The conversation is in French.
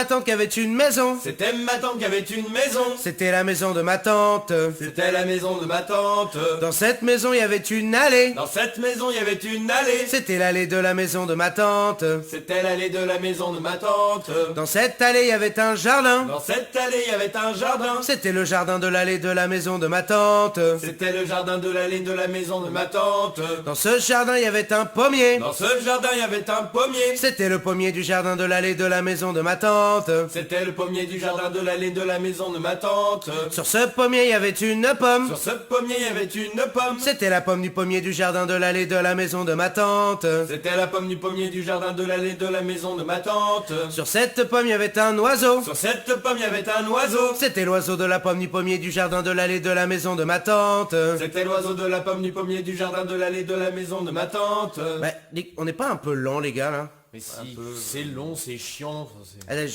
Ma tante qui avait une maison. C'était ma tante qui avait une maison. C'était la maison de ma tante. C'était la maison de ma tante. Dans cette maison, il y avait une allée. Dans cette maison, il y avait une allée. C'était l'allée de la maison de ma tante. C'était l'allée de la maison de ma tante. Dans cette allée, il y avait un jardin. Dans cette allée, il y avait un jardin. C'était le jardin de l'allée de la maison de ma tante. C'était le jardin de l'allée de la maison de ma tante. Dans ce jardin, il y avait un pommier. Dans ce jardin, il y avait un pommier. C'était le pommier du jardin de l'allée de la maison de ma tante. C'était le pommier du jardin de l'allée de la maison de ma tante. Sur ce pommier, il y avait une pomme. Sur ce pommier, il y avait une pomme. C'était la pomme du pommier du jardin de l'allée de la maison de ma tante. C'était la pomme du pommier du jardin de l'allée de la maison de ma tante. Sur cette pomme, il y avait un oiseau. Sur cette pomme, il y avait un oiseau. C'était l'oiseau de la pomme du pommier du jardin de l'allée de la maison de ma tante. C'était l'oiseau de la pomme du pommier du jardin de l'allée de la maison de ma tante. Bah, on n'est pas un peu lent, les gars, là? Mais si, c'est long, c'est chiant. Allez,